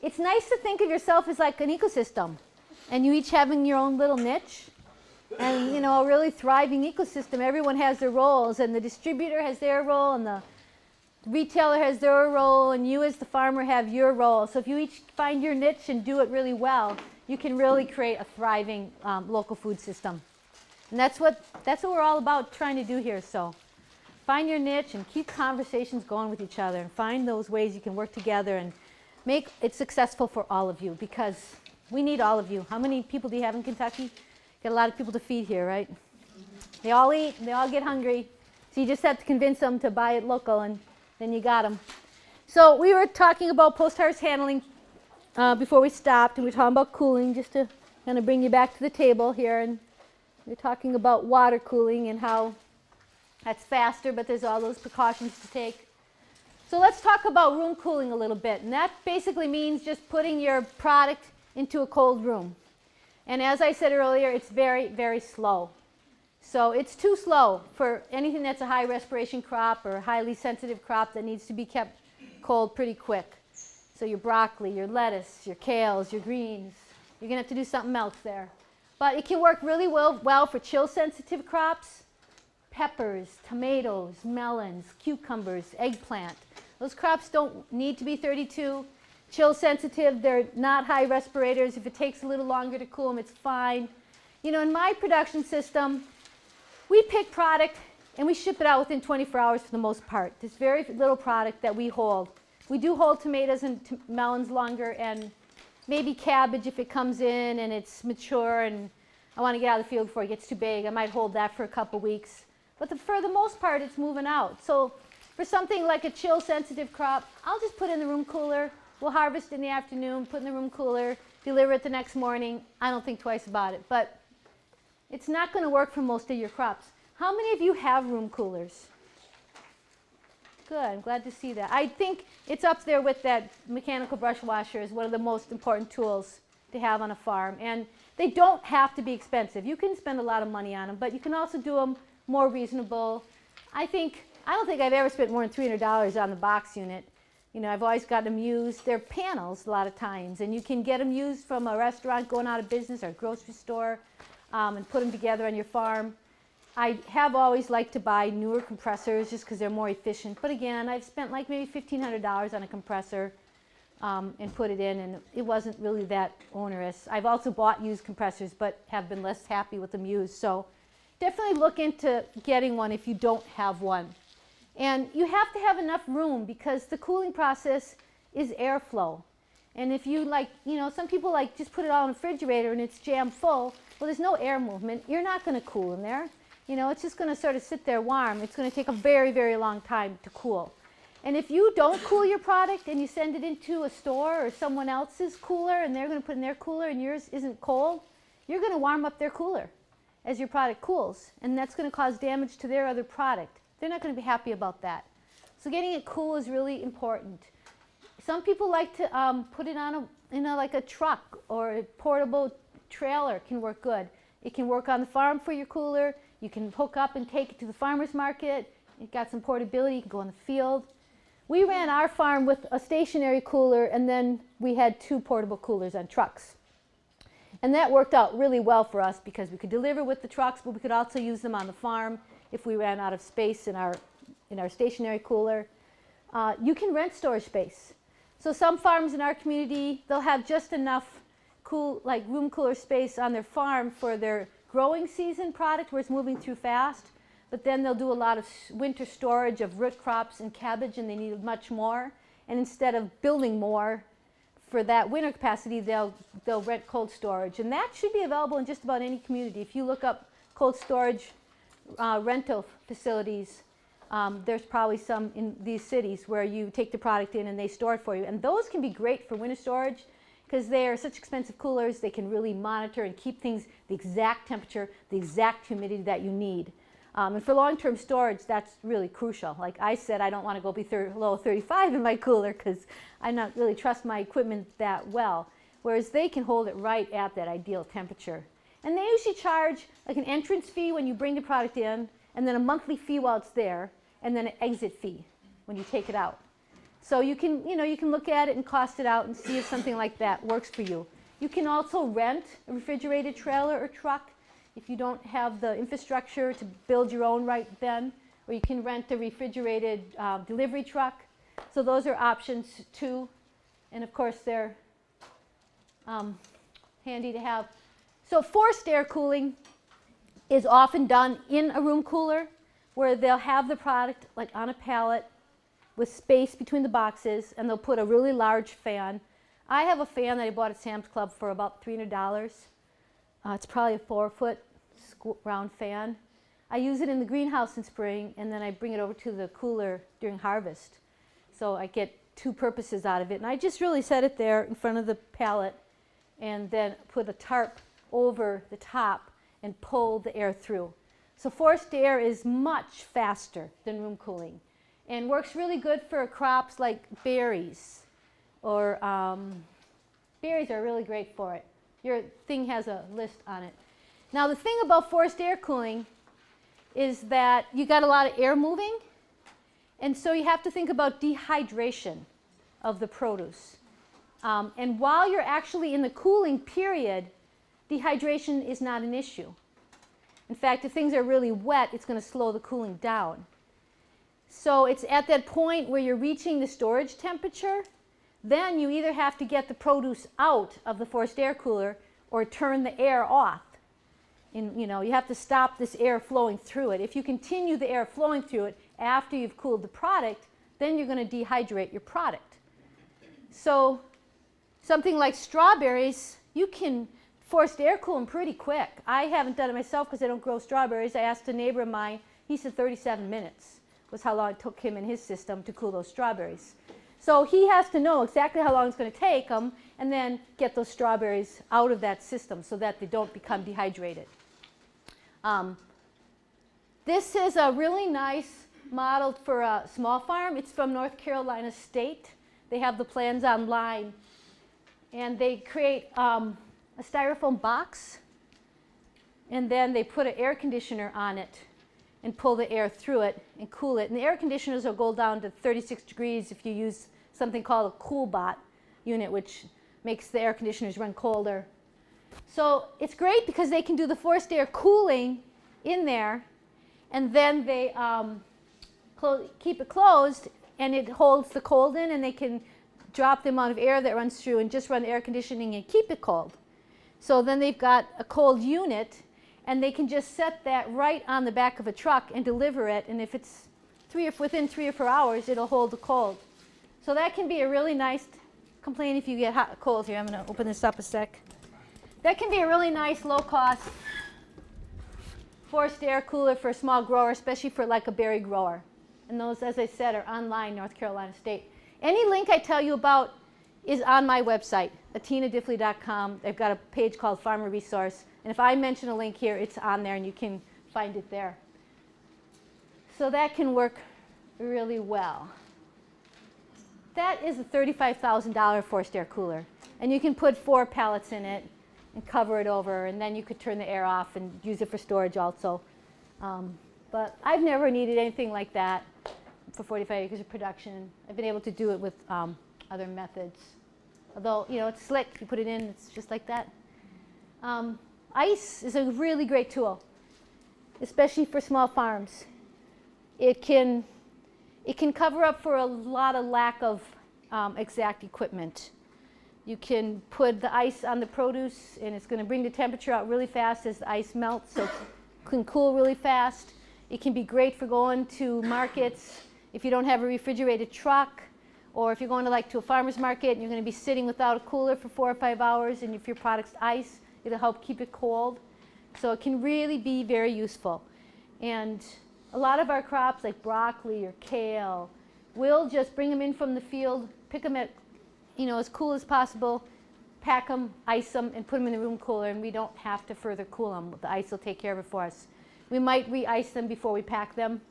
it's nice to think of yourself as like an ecosystem, and you each having your own little niche, and a really thriving ecosystem. Everyone has their roles, and the distributor has their role, and the retailer has their role, and you as the farmer have your role. So if you each find your niche and do it really well, you can really create a thriving local food system. And that's what we're all about trying to do here. So find your niche and keep conversations going with each other, and find those ways you can work together and make it successful for all of you, because we need all of you. How many people do you have in Kentucky? Got a lot of people to feed here, right? They all eat, they all get hungry, so you just have to convince them to buy it local, and then you got them. So we were talking about post-harvest handling before we stopped, and we were talking about cooling, just to kind of bring you back to the table here. And we're talking about water cooling and how that's faster, but there's all those precautions to take. So let's talk about room cooling a little bit, and that basically means just putting your product into a cold room. And as I said earlier, it's very, very slow. So it's too slow for anything that's a high respiration crop or a highly sensitive crop that needs to be kept cold pretty quick. So your broccoli, your lettuce, your kales, your greens, you're going to have to do something else there. But it can work really well for chill sensitive crops, peppers, tomatoes, melons, cucumbers, eggplant. Those crops don't need to be 32. Chill sensitive, they're not high respirators. If it takes a little longer to cool them, it's fine. In my production system, we pick product and we ship it out within 24 hours for the most part. There's very little product that we hold. We do hold tomatoes and melons longer, and maybe cabbage if it comes in and it's mature and I want to get out of the field before it gets too big. I might hold that for a couple weeks. But for the most part, it's moving out. So for something like a chill sensitive crop, I'll just put it in the room cooler. We'll harvest in the afternoon, put in the room cooler, deliver it the next morning. I don't think twice about it, but it's not going to work for most of your crops. How many of you have room coolers? Good, I'm glad to see that. I think it's up there with that mechanical brush washer as one of the most important tools to have on a farm. And they don't have to be expensive. You can spend a lot of money on them, but you can also do them more reasonable. I don't think I've ever spent more than $300 on the box unit. I've always got them used. They're panels a lot of times, and you can get them used from a restaurant going out of business or a grocery store and put them together on your farm. I have always liked to buy newer compressors just because they're more efficient. But again, I've spent like maybe $1,500 on a compressor and put it in, and it wasn't really that onerous. I've also bought used compressors but have been less happy with them used. So definitely look into getting one if you don't have one. And you have to have enough room because the cooling process is airflow. And if you some people just put it all in a refrigerator and it's jam full. Well, there's no air movement. You're not going to cool in there. It's just going to sort of sit there warm. It's going to take a very, very long time to cool. And if you don't cool your product and you send it into a store or someone else's cooler and they're going to put in their cooler and yours isn't cold, you're going to warm up their cooler as your product cools. And that's going to cause damage to their other product. They're not going to be happy about that. So getting it cool is really important. Some people like to put it on like a truck or a portable trailer can work good. It can work on the farm for your cooler. You can hook up and take it to the farmer's market. It got some portability. You can go in the field. We ran our farm with a stationary cooler, and then we had 2 portable coolers on trucks. And that worked out really well for us because we could deliver with the trucks, but we could also use them on the farm if we ran out of space in our stationary cooler. You can rent storage space. So some farms in our community, they'll have just enough room cooler space on their farm for their growing season product where it's moving through fast. But then they'll do a lot of winter storage of root crops and cabbage, and they need much more. And instead of building more for that winter capacity, they'll rent cold storage. And that should be available in just about any community. If you look up cold storage rental facilities, there's probably some in these cities where you take the product in and they store it for you. And those can be great for winter storage because they are such expensive coolers. They can really monitor and keep things the exact temperature, the exact humidity that you need. And for long-term storage, that's really crucial. Like I said, I don't want to go below 35 in my cooler because I not really trust my equipment that well, whereas they can hold it right at that ideal temperature. And they usually charge like an entrance fee when you bring the product in, and then a monthly fee while it's there, and then an exit fee when you take it out. So you can, you can look at it and cost it out and see if something like that works for you. You can also rent a refrigerated trailer or truck if you don't have the infrastructure to build your own right then, or you can rent a refrigerated delivery truck. So those are options too, and of course they're handy to have. So forced air cooling is often done in a room cooler where they'll have the product like on a pallet with space between the boxes, and they'll put a really large fan. I have a fan that I bought at Sam's Club for about $300. It's probably a 4-foot round fan. I use it in the greenhouse in spring, and then I bring it over to the cooler during harvest. So I get two purposes out of it. And I just really set it there in front of the pallet and then put a tarp over the top and pull the air through. So forced air is much faster than room cooling and works really good for crops like berries. Or berries are really great for it. Your thing has a list on it. Now the thing about forced air cooling is that you got a lot of air moving, and so you have to think about dehydration of the produce. And while you're actually in the cooling period, dehydration is not an issue. In fact, if things are really wet, it's going to slow the cooling down. So it's at that point where you're reaching the storage temperature, then you either have to get the produce out of the forced air cooler or turn the air off. And, you have to stop this air flowing through it. If you continue the air flowing through it after you've cooled the product, then you're going to dehydrate your product. So something like strawberries, you can forced air cool them pretty quick. I haven't done it myself because I don't grow strawberries. I asked a neighbor of mine. He said 37 minutes was how long it took him in his system to cool those strawberries. So he has to know exactly how long it's going to take him and then get those strawberries out of that system so that they don't become dehydrated. This is a really nice model for a small farm. It's from North Carolina State. They have the plans online. And they create a styrofoam box, and then they put an air conditioner on it and pull the air through it and cool it. And the air conditioners will go down to 36 degrees if you use something called a CoolBot unit, which makes the air conditioners run colder. So it's great because they can do the forced air cooling in there, and then they keep it closed, and it holds the cold in, and they can drop the amount of air that runs through and just run the air conditioning and keep it cold. So then they've got a cold unit, and they can just set that right on the back of a truck and deliver it, and if it's within 3 or 4 hours, it'll hold the cold. So that can be a really nice, complain if you get hot cold here. I'm going to open this up a sec. That can be a really nice, low-cost forced air cooler for a small grower, especially for like a berry grower. And those, as I said, are online, North Carolina State. Any link I tell you about is on my website, atinadiffley.com. They've got a page called Farmer Resource. And if I mention a link here, it's on there, and you can find it there. So that can work really well. That is a $35,000 forced air cooler. And you can put 4 pallets in it and cover it over, and then you could turn the air off and use it for storage also. But I've never needed anything like that for 45 acres of production. I've been able to do it with other methods. Although, it's slick. You put it in, it's just like that. Ice is a really great tool, especially for small farms. It can cover up for a lot of lack of exact equipment. You can put the ice on the produce, and it's going to bring the temperature out really fast as the ice melts, so it can cool really fast. It can be great for going to markets if you don't have a refrigerated truck, or if you're going to a farmer's market and you're going to be sitting without a cooler for 4 or 5 hours, and if your product's ice, it'll help keep it cold. So it can really be very useful. And a lot of our crops, like broccoli or kale, we'll just bring them in from the field, pick them at as cool as possible, pack them, ice them, and put them in the room cooler, and we don't have to further cool them. The ice will take care of it for us. We might re-ice them before we pack them.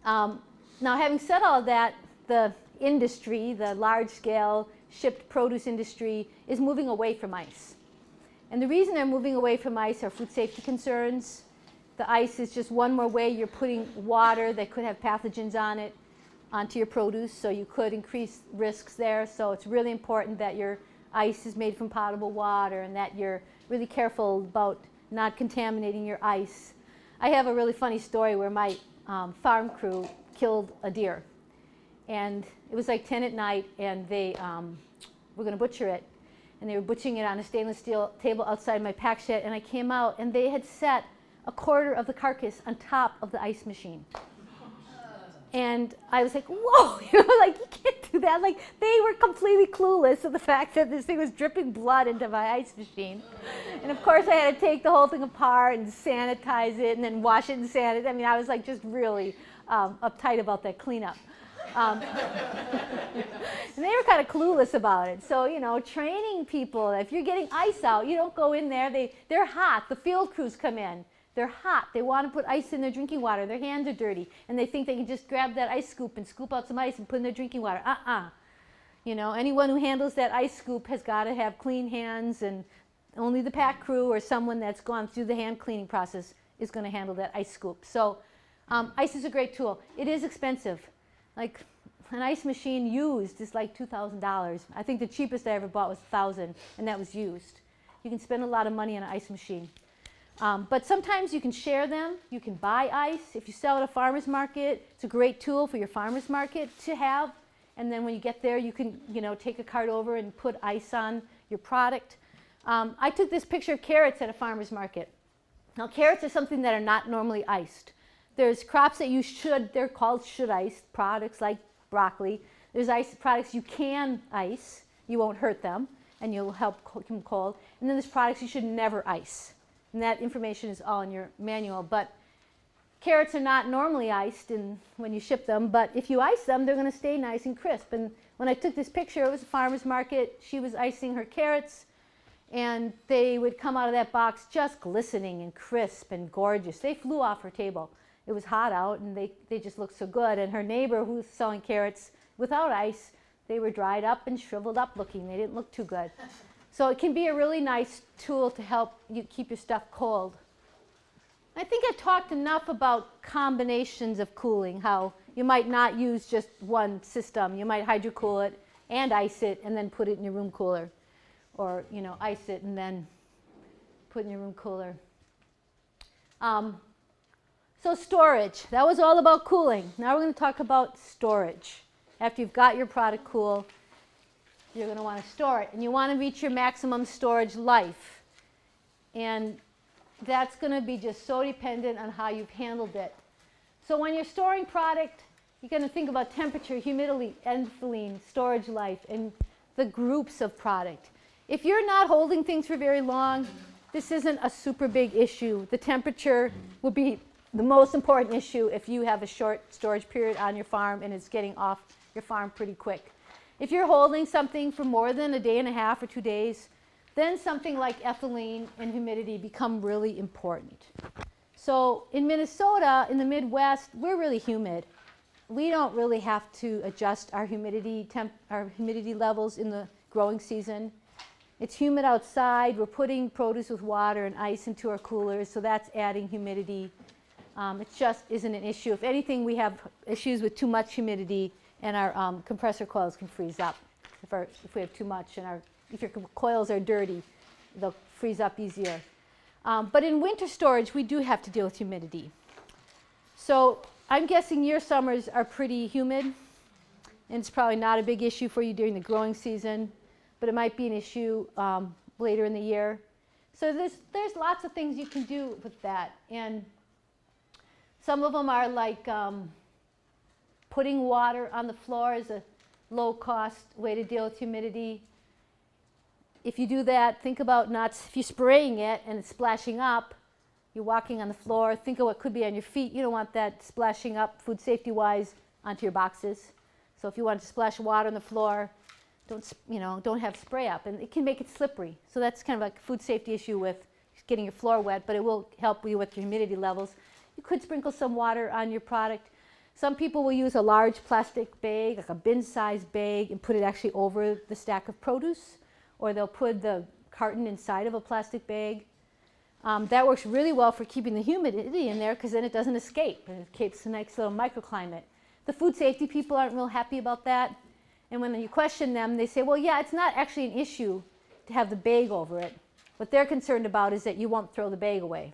Now, having said all of that, the industry, the large-scale shipped produce industry, is moving away from ice. And the reason they're moving away from ice are food safety concerns. The ice is just one more way you're putting water that could have pathogens on it onto your produce, so you could increase risks there. So it's really important that your ice is made from potable water and that you're really careful about not contaminating your ice. I have a really funny story where my farm crew killed a deer. And it was like 10 at night, and they were going to butcher it. And they were butchering it on a stainless steel table outside my pack shed, and I came out, and they had set a quarter of the carcass on top of the ice machine. And I was like, whoa, like, you can't do that. Like, they were completely clueless of the fact that this thing was dripping blood into my ice machine. And of course, I had to take the whole thing apart and sanitize it and then wash it and sanitize it. I mean, I was like just really uptight about that cleanup. And they were kind of clueless about it. So, training people, if you're getting ice out, you don't go in there. They're hot. The field crews come in. They're hot. They want to put ice in their drinking water. Their hands are dirty. And they think they can just grab that ice scoop and scoop out some ice and put in their drinking water. Anyone who handles that ice scoop has got to have clean hands, and only the pack crew or someone that's gone through the hand cleaning process is going to handle that ice scoop. So ice is a great tool. It is expensive. Like an ice machine used is like $2,000. I think the cheapest I ever bought was $1,000, and that was used. You can spend a lot of money on an ice machine. But sometimes you can share them. You can buy ice. If you sell at a farmer's market, it's a great tool for your farmer's market to have. And then when you get there, you can take a cart over and put ice on your product. I took this picture of carrots at a farmer's market. Now, carrots are something that are not normally iced. There's crops that they're called should-iced products like broccoli. There's ice products you can ice. You won't hurt them, and you'll help keep them cold. And then there's products you should never ice. And that information is all in your manual. But carrots are not normally iced when you ship them, but if you ice them, they're going to stay nice and crisp. And when I took this picture, it was a farmer's market. She was icing her carrots, and they would come out of that box just glistening and crisp and gorgeous. They flew off her table. It was hot out, and they just looked so good. And her neighbor, who was selling carrots without ice, they were dried up and shriveled up looking. They didn't look too good. So it can be a really nice tool to help you keep your stuff cold. I think I've talked enough about combinations of cooling, how you might not use just one system. You might hydrocool it and ice it and then put it in your room cooler. Or, ice it and then put in your room cooler. So storage, that was all about cooling. Now we're going to talk about storage. After you've got your product cool, you're going to want to store it. And you want to reach your maximum storage life. And that's going to be just so dependent on how you've handled it. So when you're storing product, you're going to think about temperature, humidity, ethylene, storage life, and the groups of product. If you're not holding things for very long, this isn't a super big issue. The temperature will be the most important issue if you have a short storage period on your farm and it's getting off your farm pretty quick. If you're holding something for more than a day and a half or 2 days, then something like ethylene and humidity become really important. So in Minnesota, in the Midwest, we're really humid. We don't really have to adjust our humidity levels in the growing season. It's humid outside. We're putting produce with water and ice into our coolers, so that's adding humidity. It just isn't an issue. If anything, we have issues with too much humidity, and our compressor coils can freeze up if we have too much, and if your coils are dirty, they'll freeze up easier. But in winter storage, we do have to deal with humidity. So I'm guessing your summers are pretty humid, and it's probably not a big issue for you during the growing season, but it might be an issue later in the year. So there's lots of things you can do with that. And some of them are like putting water on the floor is a low-cost way to deal with humidity. If you do that, think about if you're spraying it and it's splashing up, you're walking on the floor, think of what could be on your feet. You don't want that splashing up food safety-wise onto your boxes. So if you want to splash water on the floor, don't have spray up, and it can make it slippery. So that's kind of like a food safety issue with getting your floor wet, but it will help you with your humidity levels. You could sprinkle some water on your product. Some people will use a large plastic bag, like a bin-sized bag, and put it actually over the stack of produce, or they'll put the carton inside of a plastic bag. That works really well for keeping the humidity in there because then it doesn't escape, and it keeps a nice little microclimate. The food safety people aren't real happy about that. And when you question them, they say, well, yeah, it's not actually an issue to have the bag over it. What they're concerned about is that you won't throw the bag away,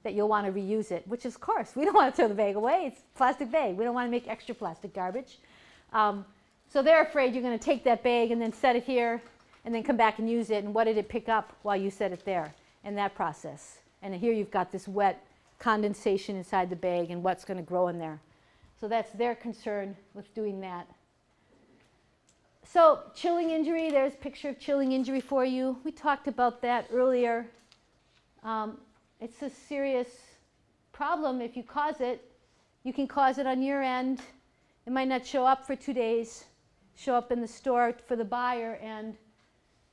that you'll want to reuse it, which is, of course, we don't want to throw the bag away. It's a plastic bag. We don't want to make extra plastic garbage. So they're afraid you're going to take that bag and then set it here and then come back and use it. And what did it pick up while you set it there in that process? And here you've got this wet condensation inside the bag and what's going to grow in there. So that's their concern with doing that. So chilling injury, there's a picture of chilling injury for you. We talked about that earlier. It's a serious problem if you cause it. You can cause it on your end. It might not show up for 2 days, show up in the store for the buyer, and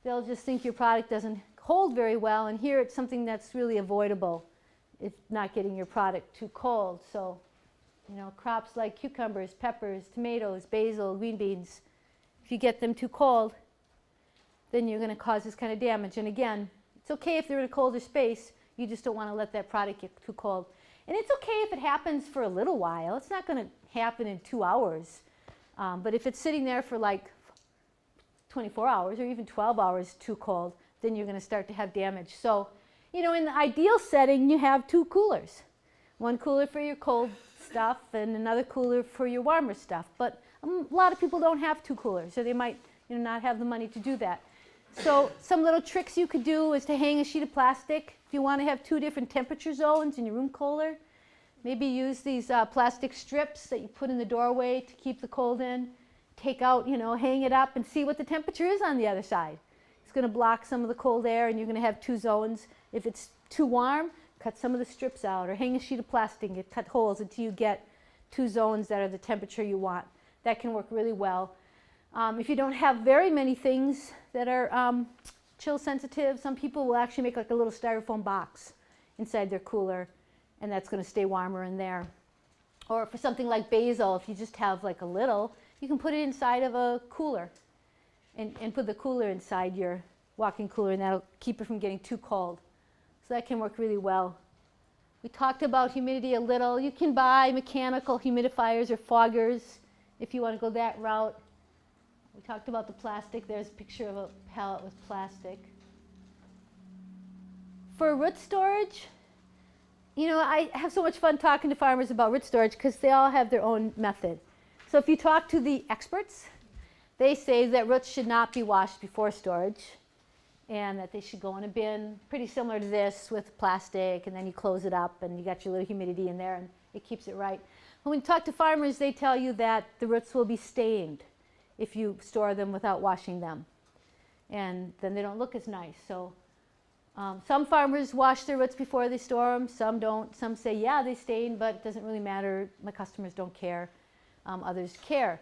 they'll just think your product doesn't hold very well. And here it's something that's really avoidable, if not getting your product too cold. So, you know, crops like cucumbers, peppers, tomatoes, basil, green beans, if you get them too cold, then you're going to cause this kind of damage. And again, it's okay if they're in a colder space. You just don't want to let that product get too cold. And it's okay if it happens for a little while. It's not going to happen in 2 hours. But if it's sitting there for like 24 hours or even 12 hours too cold, then you're going to start to have damage. So, you know, in the ideal setting, you have 2 coolers. One cooler for your cold stuff and another cooler for your warmer stuff. But a lot of people don't have 2 coolers, so they might, you know, not have the money to do that. So some little tricks you could do is to hang a sheet of plastic. If you want to have 2 different temperature zones in your room cooler, maybe use these plastic strips that you put in the doorway to keep the cold in. Take out, you know, hang it up and see what the temperature is on the other side. It's going to block some of the cold air and you're going to have 2 zones. If it's too warm, cut some of the strips out or hang a sheet of plastic and cut holes until you get 2 zones that are the temperature you want. That can work really well. If you don't have very many things that are chill sensitive, some people will actually make like a little styrofoam box inside their cooler, and that's going to stay warmer in there. Or for something like basil, if you just have like a little, you can put it inside of a cooler and put the cooler inside your walk-in cooler, and that'll keep it from getting too cold. So that can work really well. We talked about humidity a little. You can buy mechanical humidifiers or foggers if you want to go that route. We talked about the plastic. There's a picture of a pallet with plastic. For root storage, you know, I have so much fun talking to farmers about root storage because they all have their own method. So if you talk to the experts, they say that roots should not be washed before storage and that they should go in a bin, pretty similar to this with plastic, and then you close it up and you got your little humidity in there and it keeps it right. When we talk to farmers, they tell you that the roots will be stained if you store them without washing them. And then they don't look as nice. So some farmers wash their roots before they store them, some don't. Some say, yeah, they stain, but it doesn't really matter. My customers don't care. Others care.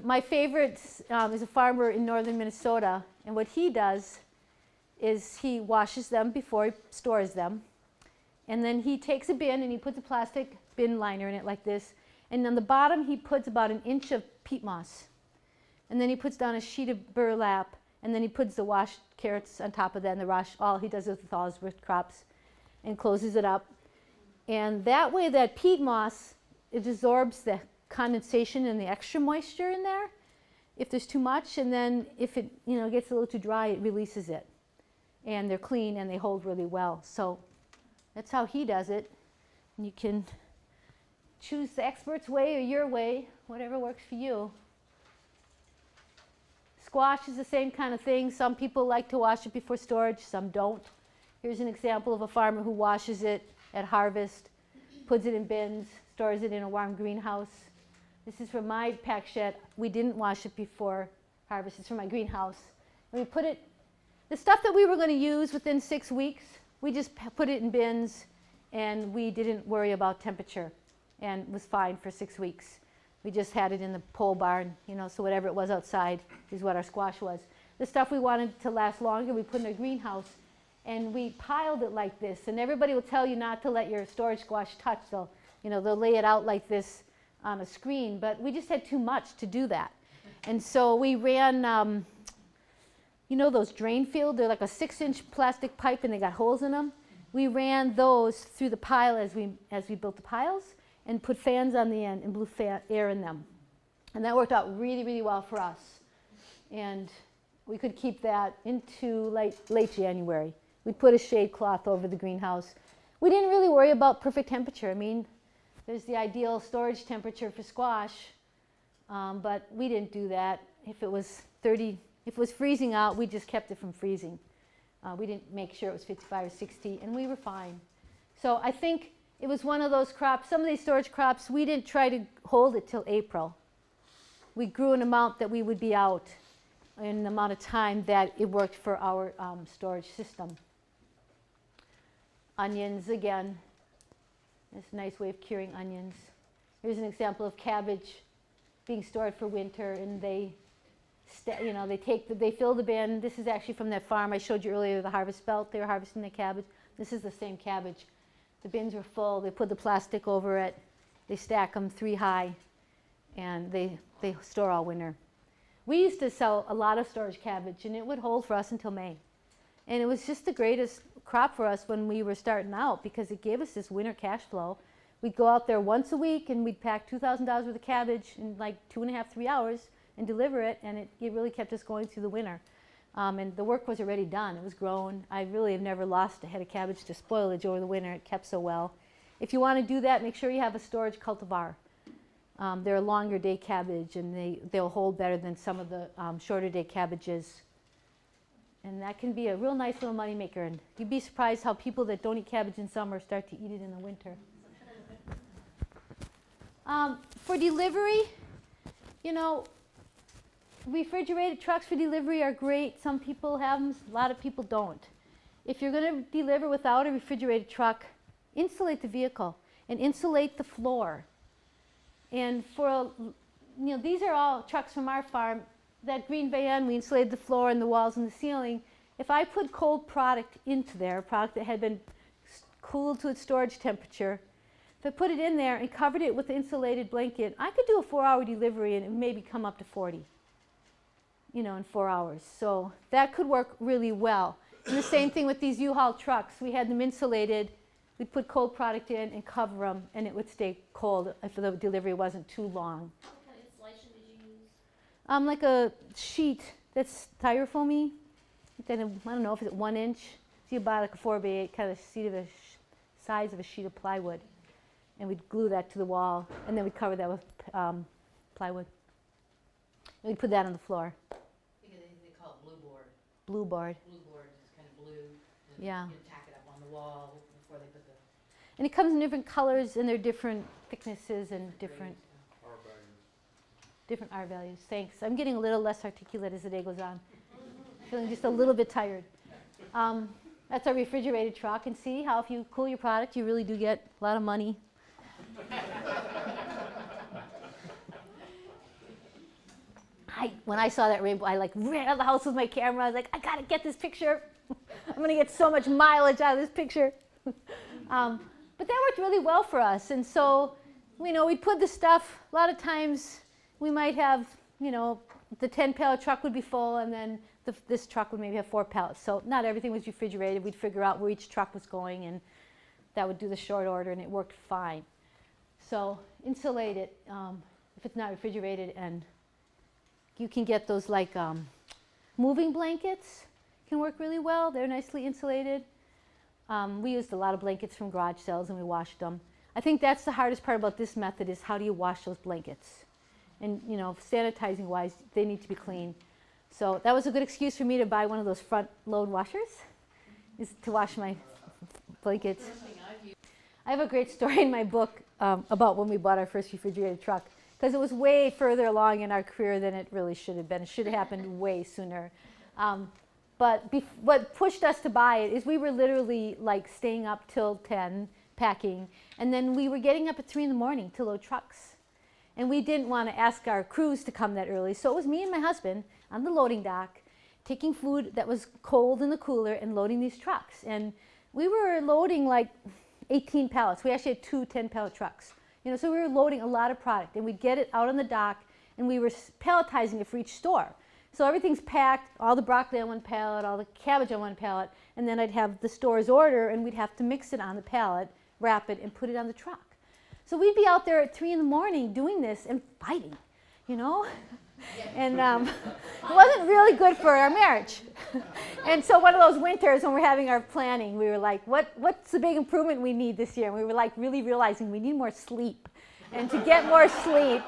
My favorite is a farmer in northern Minnesota, and what he does is he washes them before he stores them. And then he takes a bin and he puts a plastic bin liner in it like this. And on the bottom, he puts about 1 inch of peat moss. And then he puts down a sheet of burlap. And then he puts the washed carrots on top of that. And all he does with all his root crops and closes it up. And that way, that peat moss, it absorbs the condensation and the extra moisture in there if there's too much. And then if it, you know, gets a little too dry, it releases it. And they're clean and they hold really well. So that's how he does it. And you can choose the expert's way or your way, whatever works for you. Squash is the same kind of thing. Some people like to wash it before storage, some don't. Here's an example of a farmer who washes it at harvest, puts it in bins, stores it in a warm greenhouse. This is from my pack shed. We didn't wash it before harvest. It's from my greenhouse. And we put it, the stuff that we were going to use within 6 weeks, we just put it in bins and we didn't worry about temperature and it was fine for 6 weeks. We just had it in the pole barn, you know, so whatever it was outside is what our squash was. The stuff we wanted to last longer, we put in a greenhouse and we piled it like this. And everybody will tell you not to let your storage squash touch. They'll lay it out like this on a screen, but we just had too much to do that. And so we ran, you know those drain field? They're like a 6-inch plastic pipe and they got holes in them. We ran those through the pile as we built the piles. and put fans on the end and blew air in them. And that worked out really, really well for us. And we could keep that into late January. We'd put a shade cloth over the greenhouse. We didn't really worry about perfect temperature. I mean, there's the ideal storage temperature for squash, but we didn't do that. If it was freezing out, we just kept it from freezing. We didn't make sure it was 55 or 60, and we were fine. So I think it was one of those crops, some of these storage crops, we didn't try to hold it till April. We grew an amount that we would be out in the amount of time that it worked for our storage system. Onions, again, it's a nice way of curing onions. Here's an example of cabbage being stored for winter, and they fill the bin. This is actually from that farm I showed you earlier, the harvest belt. They were harvesting the cabbage. This is the same cabbage. The bins were full. They put the plastic over it. They stack them 3 high, and they store all winter. We used to sell a lot of storage cabbage, and it would hold for us until May. And it was just the greatest crop for us when we were starting out because it gave us this winter cash flow. We'd go out there once a week, and we'd pack $2,000 worth of cabbage in like 2.5, 3 hours and deliver it, and it really kept us going through the winter. And the work was already done. It was grown. I really have never lost a head of cabbage to spoilage over the winter. It kept so well. If you want to do that, make sure you have a storage cultivar. They're a longer day cabbage, and they'll hold better than some of the shorter day cabbages. And that can be a real nice little money maker. And you'd be surprised how people that don't eat cabbage in summer start to eat it in the winter. For delivery, you know, refrigerated trucks for delivery are great. Some people have them, a lot of people don't. If you're going to deliver without a refrigerated truck, insulate the vehicle and insulate the floor. And these are all trucks from our farm. That green van, we insulated the floor and the walls and the ceiling. If I put cold product into there, product that had been cooled to its storage temperature, if I put it in there and covered it with an insulated blanket, I could do a 4-hour delivery and it would maybe come up to 40, in 4 hours. So that could work really well. And the same thing with these U-Haul trucks. We had them insulated. We'd put cold product in and cover them, and it would stay cold if the delivery wasn't too long. What kind of insulation did you use? Like a sheet that's styrofoamy. I don't know if it's 1 inch. So you buy like a 4x8 kind of sheet of size of a sheet of plywood, and we'd glue that to the wall, and then we'd cover that with plywood. And we'd put that on the floor. I think they call it blue board. Blue board. Blue board is kind of blue. And Yeah. you tack it up on the wall before they put the. And it comes in different colors, and they're different thicknesses and different R values. Thanks. I'm getting a little less articulate as the day goes on. Feeling just a little bit tired. That's our refrigerated truck, and see how if you cool your product, you really do get a lot of money. When I saw that rainbow, I ran out of the house with my camera. I was like, I gotta get this picture. I'm gonna get so much mileage out of this picture. But that worked really well for us. And so, we'd put the stuff, a lot of times we might have, the 10-pallet truck would be full, and then this truck would maybe have 4 pallets. So not everything was refrigerated. We'd figure out where each truck was going, and that would do the short order, and it worked fine. So insulate it if it's not refrigerated, and you can get those moving blankets can work really well. They're nicely insulated. We used a lot of blankets from garage sales, and we washed them. I think that's the hardest part about this method is how do you wash those blankets? And sanitizing wise, they need to be clean. So that was a good excuse for me to buy one of those front load washers, is to wash my blankets. I have a great story in my book about when we bought our first refrigerated truck, because it was way further along in our career than it really should have been. It should have happened way sooner. But what pushed us to buy it is we were literally staying up till 10 packing, and then we were getting up at 3 in the morning to load trucks. And we didn't want to ask our crews to come that early, so it was me and my husband on the loading dock taking food that was cold in the cooler and loading these trucks. And we were loading 18 pallets. We actually had 2 10-pallet trucks. So we were loading a lot of product, and we'd get it out on the dock, and we were palletizing it for each store. So everything's packed, all the broccoli on one pallet, all the cabbage on one pallet, and then I'd have the store's order, and we'd have to mix it on the pallet, wrap it, and put it on the truck. So we'd be out there at 3 in the morning doing this and fighting, you know? And it wasn't really good for our marriage. And so one of those winters when we're having our planning, we were like, what's the big improvement we need this year? And we were like really realizing we need more sleep. And to get more sleep,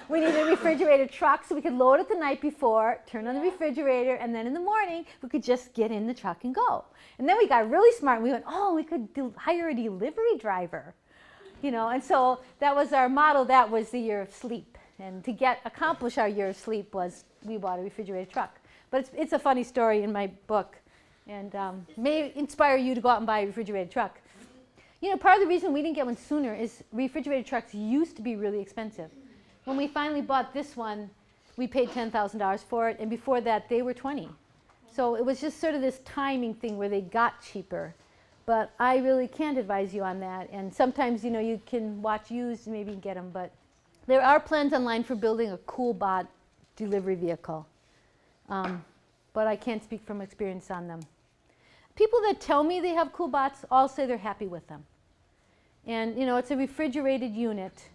we needed a refrigerated truck so we could load it the night before, turn on the refrigerator, and then in the morning we could just get in the truck and go. And then we got really smart and we went, oh, we could hire a delivery driver. You know, and so that was our model. That was the year of sleep. And to accomplish our year of sleep was we bought a refrigerated truck. But it's a funny story in my book, and may inspire you to go out and buy a refrigerated truck. You know, part of the reason we didn't get one sooner is refrigerated trucks used to be really expensive. When we finally bought this one, we paid $10,000 for it, and before that they were $20,000. So it was just sort of this timing thing where they got cheaper. But I really can't advise you on that. And sometimes, you know, you can watch used and maybe get them, but there are plans online for building a CoolBot delivery vehicle, but I can't speak from experience on them. People that tell me they have CoolBots all say they're happy with them. And you know, it's a refrigerated unit.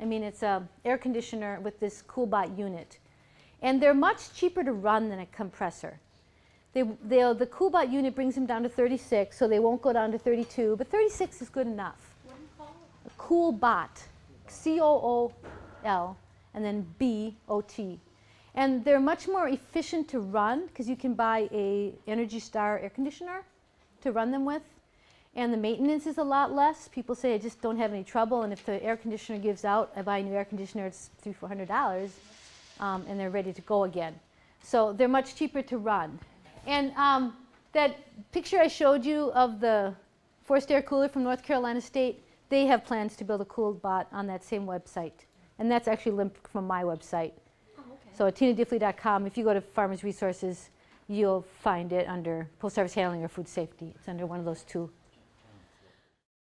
I mean, it's an air conditioner with this CoolBot unit. And they're much cheaper to run than a compressor. The CoolBot unit brings them down to 36, so they won't go down to 32, but 36 is good enough. What do you call it? A CoolBot. C-O-O-L, and then B-O-T. And they're much more efficient to run because you can buy a Energy Star air conditioner to run them with. And the maintenance is a lot less. People say I just don't have any trouble, and if the air conditioner gives out, I buy a new air conditioner, it's $300-400, and they're ready to go again. So they're much cheaper to run. And that picture I showed you of the forced air cooler from North Carolina State, they have plans to build a CoolBot on that same website. And that's actually linked from my website. Oh, okay. So at tinadiffley.com, if you go to Farmers Resources, you'll find it under Post Service Handling or Food Safety. It's under one of those two